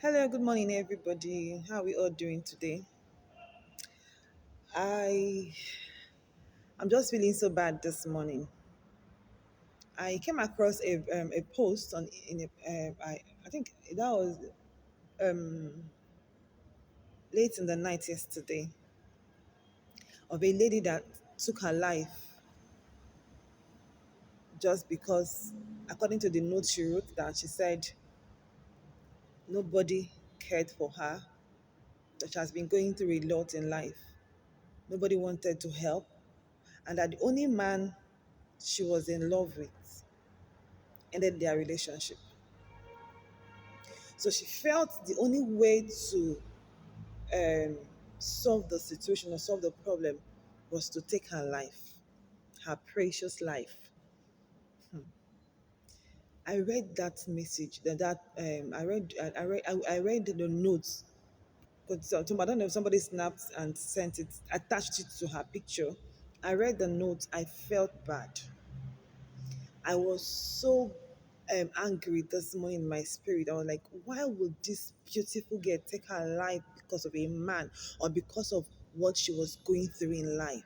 Hello, good morning, everybody. How are we all doing today? I I'm just feeling so bad this morning. I came across a post on in a I think that was um, late in the night yesterday of a lady that took her life just because, according to the note she wrote, that she said nobody cared for her, that she has been going through a lot in life. Nobody wanted to help, and that the only man she was in love with ended their relationship. So she felt the only way to um, solve the situation or solve the problem was to take her life, her precious life. I read that message. I read the notes. Because I don't know if somebody snapped and sent it, attached it to her picture. I read the notes. I felt bad. I was so angry this morning in my spirit. I was like, why would this beautiful girl take her life because of a man or because of what she was going through in life?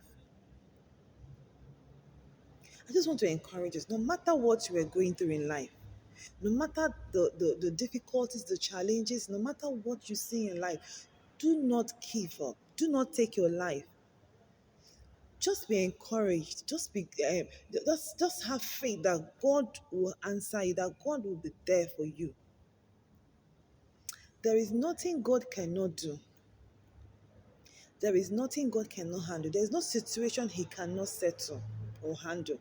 I just want to encourage us, no matter what you are going through in life, no matter the difficulties, the challenges, no matter what you see in life, do not give up. Do not take your life. Just be encouraged. Just have faith that God will answer you, that God will be there for you. There is nothing God cannot do. There is nothing God cannot handle. There is no situation He cannot settle or handle.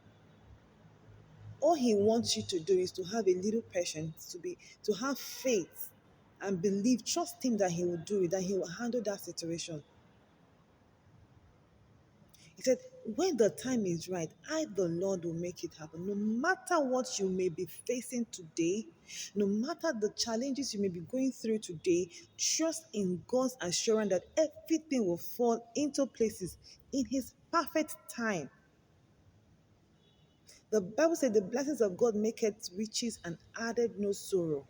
All He wants you to do is to have a little patience, to have faith and believe, trust Him that He will do it, that He will handle that situation. He said, when the time is right, I, the Lord, will make it happen. No matter what you may be facing today, no matter the challenges you may be going through today, trust in God's assurance that everything will fall into places in His perfect time. The Bible said, the blessings of God make it riches and added no sorrow.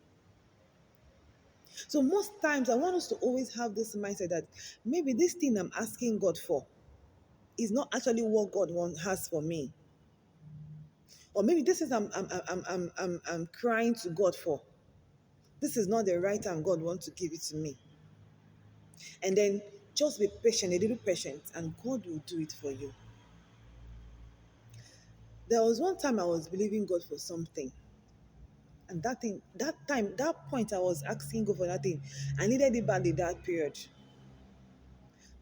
So most times I want us to always have this mindset that maybe this thing I'm asking God for is not actually what has for me. Or maybe this is I'm crying to God for. This is not the right time God wants to give it to me. And then just be patient, a little patient, and God will do it for you. There was one time I was believing God for something. And that point I was asking God for that thing. I needed it badly that period.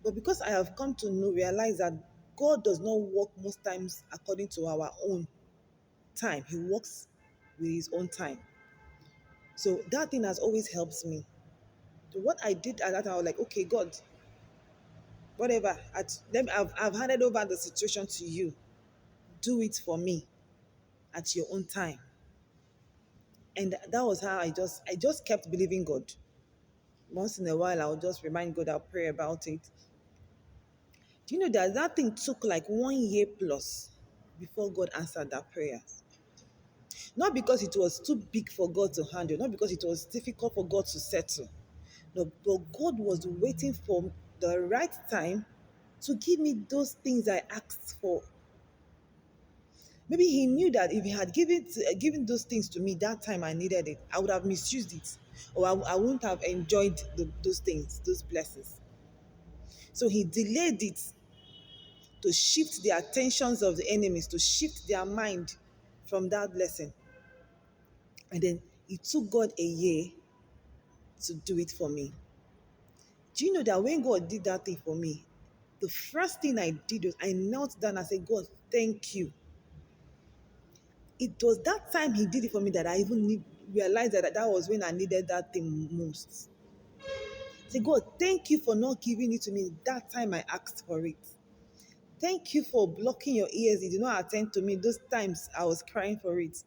But because I have come to realize that God does not work most times according to our own time. He works with His own time. So that thing has always helped me. So what I did at that time, I was like, okay, God, whatever. I've handed over the situation to you. Do it for me at your own time. And that was how I just kept believing God. Once in a while, I'll just remind God, I'll pray about it. Do you know that that thing took like 1 year plus before God answered that prayer? Not because it was too big for God to handle, not because it was difficult for God to settle. No, but God was waiting for the right time to give me those things I asked for. Maybe He knew that if He had given those things to me that time I needed it, I would have misused it, or I wouldn't have enjoyed those things, those blessings. So He delayed it to shift the attentions of the enemies, to shift their mind from that blessing. And then it took God a year to do it for me. Do you know that when God did that thing for me, the first thing I did was I knelt down and said, God, thank you. It was that time He did it for me that I even realized that was when I needed that thing most. Say, God, thank you for not giving it to me that time I asked for it. Thank you for blocking your ears. You did not attend to me those times I was crying for it.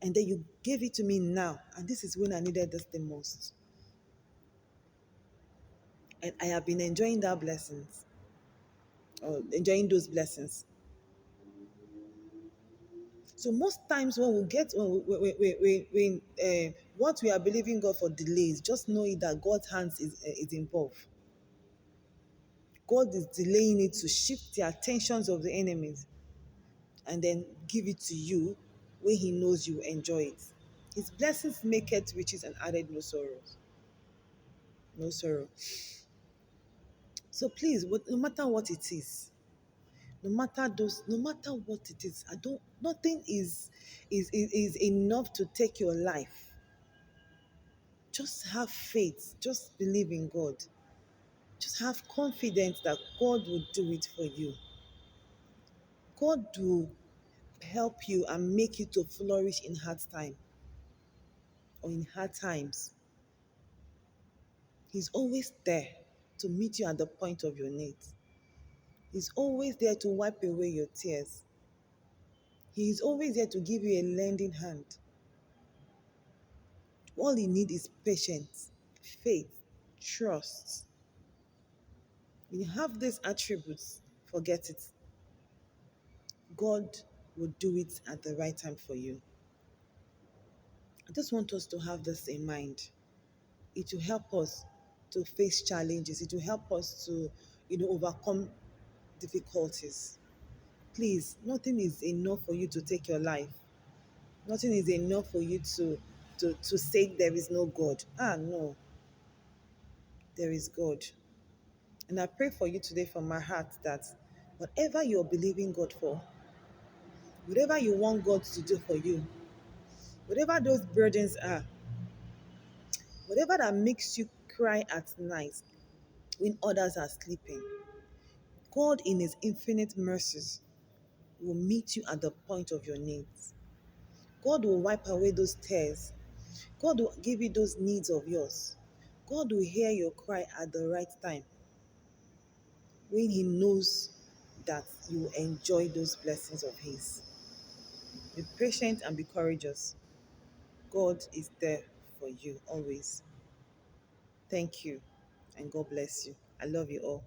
And then you gave it to me now. And this is when I needed this the most. And I have been enjoying that blessings, or enjoying those blessings. So most times when we get when what we are believing God for delays, just know it that God's hands is involved. God is delaying it to shift the attentions of the enemies and then give it to you when He knows you enjoy it. His blessings make it riches and added no sorrows. No sorrow. So please, no matter what it is, no matter what it is, nothing is enough to take your life. Just have faith. Just believe in God. Just have confidence that God will do it for you. God will help you and make you to flourish in hard time or in hard times. He's always there to meet you at the point of your needs. He's always there to wipe away your tears. He is always there to give you a lending hand. All you need is patience, faith, trust. When you have these attributes, forget it. God will do it at the right time for you. I just want us to have this in mind. It will help us to face challenges. It will help us to, overcome difficulties. Please, nothing is enough for you to take your life. Nothing is enough for you to say there is no God. No, there is God. And I pray for you today from my heart that whatever you're believing God for, whatever you want God to do for you, whatever those burdens are, whatever that makes you cry at night when others are sleeping, God in His infinite mercies will meet you at the point of your needs. God will wipe away those tears. God will give you those needs of yours. God will hear your cry at the right time when He knows that you will enjoy those blessings of His. Be patient and be courageous. God is there for you always. Thank you, and God bless you. I love you all.